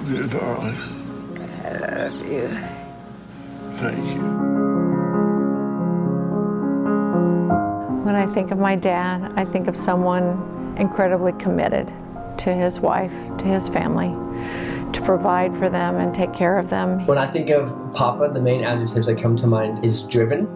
love you, darling. I love you. Thank you. When I think of my dad, I think of someone incredibly committed to his wife, to his family, to provide for them and take care of them. When I think of Papa, the main adjectives that come to mind is driven,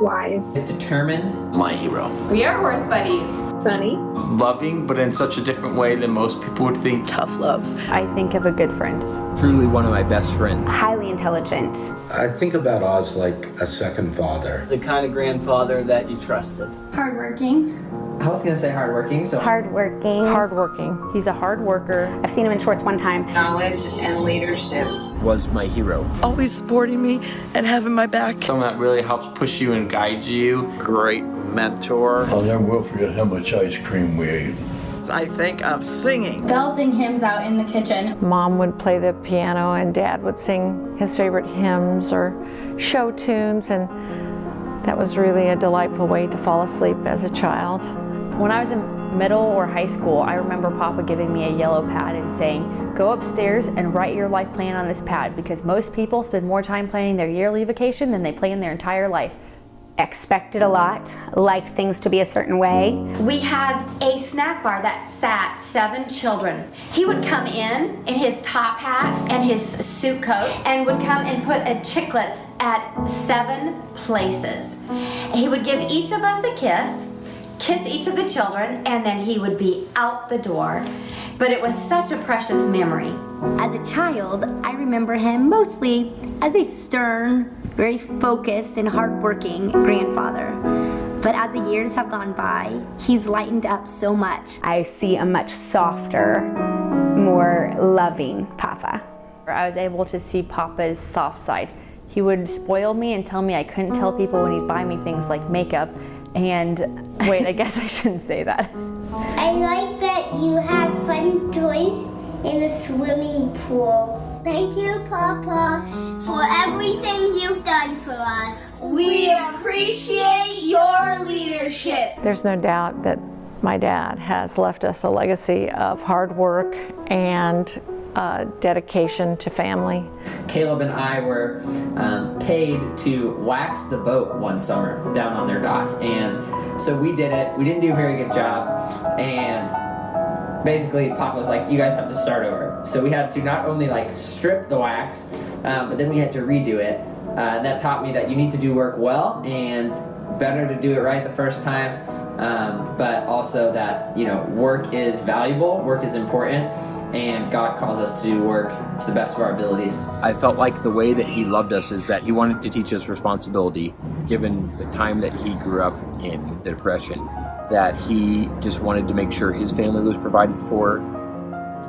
wise, determined, my hero. We are horse buddies. Funny. Loving, but in such a different way than most people would think. Tough love. I think of a good friend. Truly one of my best friends. Highly intelligent. I think about Oz like a second father. The kind of grandfather that you trusted. Hardworking. I was going to say hardworking, so... Hardworking. Hardworking. He's a hard worker. I've seen him in shorts one time. Knowledge and leadership. Was my hero. Always supporting me and having my back. Someone that really helps push you and guide you. Great mentor. I'll never will forget how much ice cream we ate. I think of singing. Belting hymns out in the kitchen. Mom would play the piano and Dad would sing his favorite hymns or show tunes, and that was really a delightful way to fall asleep as a child. When I was in middle or high school, I remember Papa giving me a yellow pad and saying, go upstairs and write your life plan on this pad, because most people spend more time planning their yearly vacation than they plan their entire life. Expected a lot, liked things to be a certain way. We had a snack bar that sat 7 children. He would come in his top hat and his suit coat and would come and put a chiclets at 7 places. He would give each of us a kiss each of the children, and then he would be out the door. But it was such a precious memory. As a child, I remember him mostly as a stern, very focused and hardworking grandfather. But as the years have gone by, he's lightened up so much. I see a much softer, more loving Papa. I was able to see Papa's soft side. He would spoil me and tell me I couldn't tell people when he'd buy me things like makeup. And wait, I guess I shouldn't say that. I like that you have fun toys in the swimming pool. Thank you, Papa, for everything you've done for us. We appreciate your leadership. There's no doubt that my dad has left us a legacy of hard work and dedication to family. Caleb and I were paid to wax the boat one summer down on their dock, and so we did it. We didn't do a very good job, and basically Papa was like, you guys have to start over. So we had to not only like strip the wax, but then we had to redo it. And that taught me that you need to do work well, and better to do it right the first time, but also that, you know, work is valuable, work is important, and God calls us to do work to the best of our abilities. I felt like the way that he loved us is that he wanted to teach us responsibility, given the time that he grew up in, the Depression, that he just wanted to make sure his family was provided for,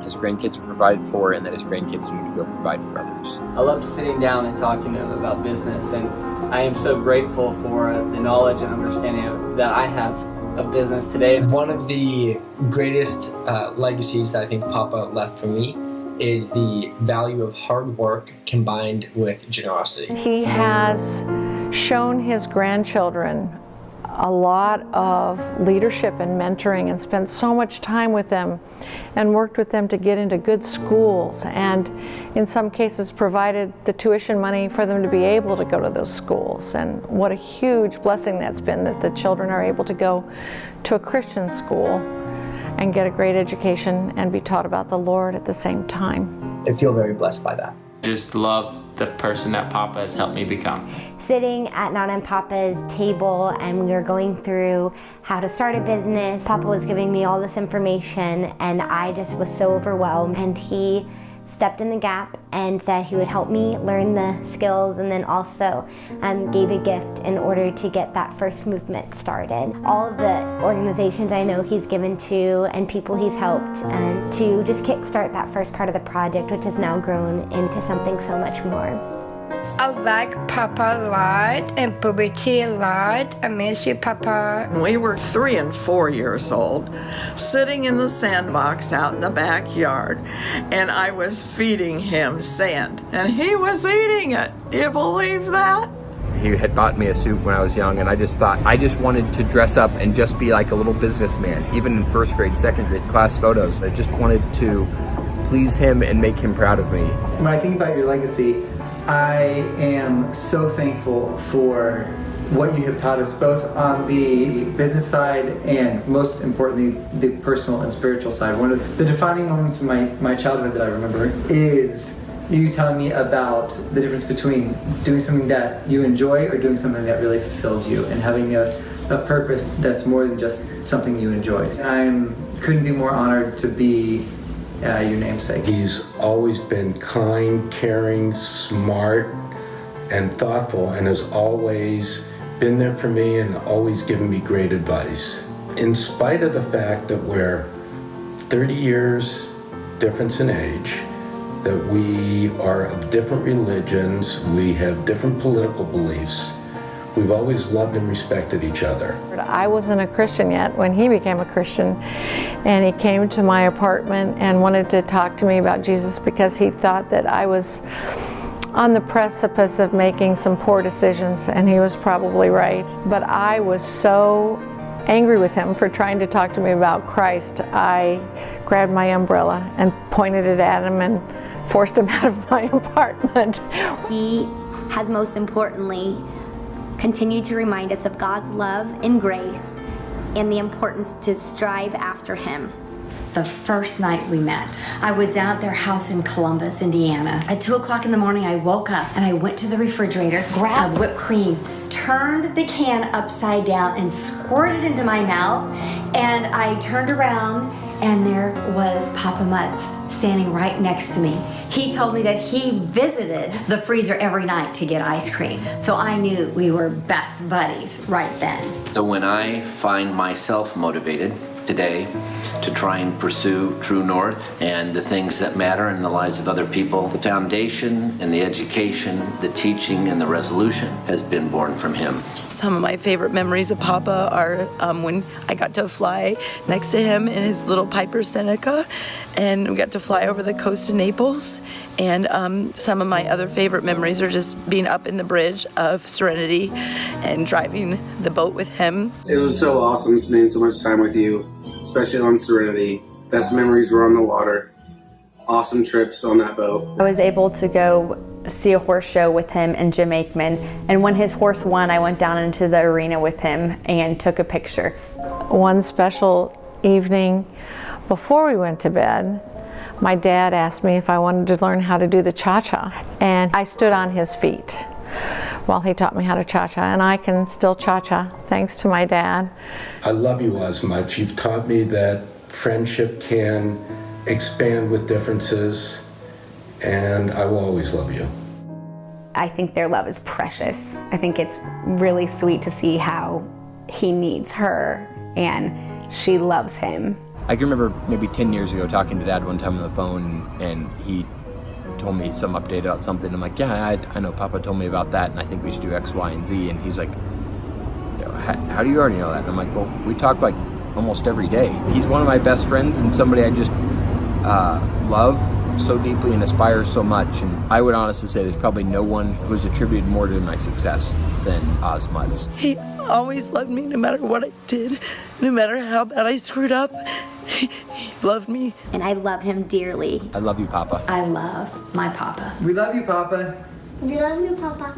his grandkids were provided for, and that his grandkids knew to go provide for others. I loved sitting down and talking to him about business, and I am so grateful for the knowledge and understanding that I have of business today. One of the greatest legacies that I think Papa left for me is the value of hard work combined with generosity. He has shown his grandchildren a lot of leadership and mentoring, and spent so much time with them and worked with them to get into good schools, and in some cases provided the tuition money for them to be able to go to those schools. And what a huge blessing that's been, that the children are able to go to a Christian school and get a great education and be taught about the Lord at the same time. I feel very blessed by that. Just love the person that Papa has helped me become. Sitting at Nana and Papa's table, and we were going through how to start a business. Papa was giving me all this information, and I just was so overwhelmed. And he stepped in the gap and said he would help me learn the skills, and then also gave a gift in order to get that first movement started. All of the organizations I know he's given to and people he's helped to just kickstart that first part of the project, which has now grown into something so much more. I like Papa a lot and puberty a lot. I miss you, Papa. We were 3 and 4 years old, sitting in the sandbox out in the backyard, and I was feeding him sand, and he was eating it. Do you believe that? He had bought me a suit when I was young, and I just thought, I just wanted to dress up and just be like a little businessman. Even in first grade, second grade class photos, I just wanted to please him and make him proud of me. When I think about your legacy, I am so thankful for what you have taught us, both on the business side and most importantly, the personal and spiritual side. One of the defining moments of my childhood that I remember is you telling me about the difference between doing something that you enjoy or doing something that really fulfills you, and having a purpose that's more than just something you enjoy. I couldn't be more honored to be your namesake. He's always been kind, caring, smart, and thoughtful, and has always been there for me and always given me great advice. In spite of the fact that we're 30 years difference in age, that we are of different religions, we have different political beliefs, we've always loved and respected each other. I wasn't a Christian yet when he became a Christian, and he came to my apartment and wanted to talk to me about Jesus because he thought that I was on the precipice of making some poor decisions, and he was probably right. But I was so angry with him for trying to talk to me about Christ. I grabbed my umbrella and pointed it at him and forced him out of my apartment. He has most importantly continued to remind us of God's love and grace and the importance to strive after Him. The first night we met, I was down at their house in Columbus, Indiana. At 2 o'clock in the morning, I woke up and I went to the refrigerator, grabbed whipped cream, turned the can upside down and squirted it into my mouth. And I turned around and there was Papa Mutz standing right next to me. He told me that he visited the freezer every night to get ice cream. So I knew we were best buddies right then. So when I find myself motivated today to try and pursue true north and the things that matter in the lives of other people, the foundation and the education, the teaching and the resolution has been born from him. Some of my favorite memories of Papa are when I got to fly next to him in his little Piper Seneca, and we got to fly over the coast of Naples. And some of my other favorite memories are just being up in the bridge of Serenity and driving the boat with him. It was so awesome spending so much time with you, especially on Serenity. Best memories were on the water. Awesome trips on that boat. I was able to go see a horse show with him and Jim Aikman, and when his horse won, I went down into the arena with him and took a picture. One special evening before we went to bed, my dad asked me if I wanted to learn how to do the cha-cha, and I stood on his feet while he taught me how to cha-cha, and I can still cha-cha thanks to my dad. I love you as much. You've taught me that friendship can expand with differences, and I will always love you. I think their love is precious. I think it's really sweet to see how he needs her and she loves him. I can remember maybe 10 years ago talking to Dad one time on the phone, and he told me some update about something. I'm like, yeah, I know Papa told me about that, and I think we should do X, Y, and Z. And he's like, how do you already know that? And I'm like, well, we talk like almost every day. He's one of my best friends and somebody I just love so deeply and aspire so much. And I would honestly say there's probably no one who's attributed more to my success than Oz Mutz. He always loved me no matter what I did, no matter how bad I screwed up. He loved me. And I love him dearly. I love you, Papa. I love my Papa. We love you, Papa. We love you, Papa.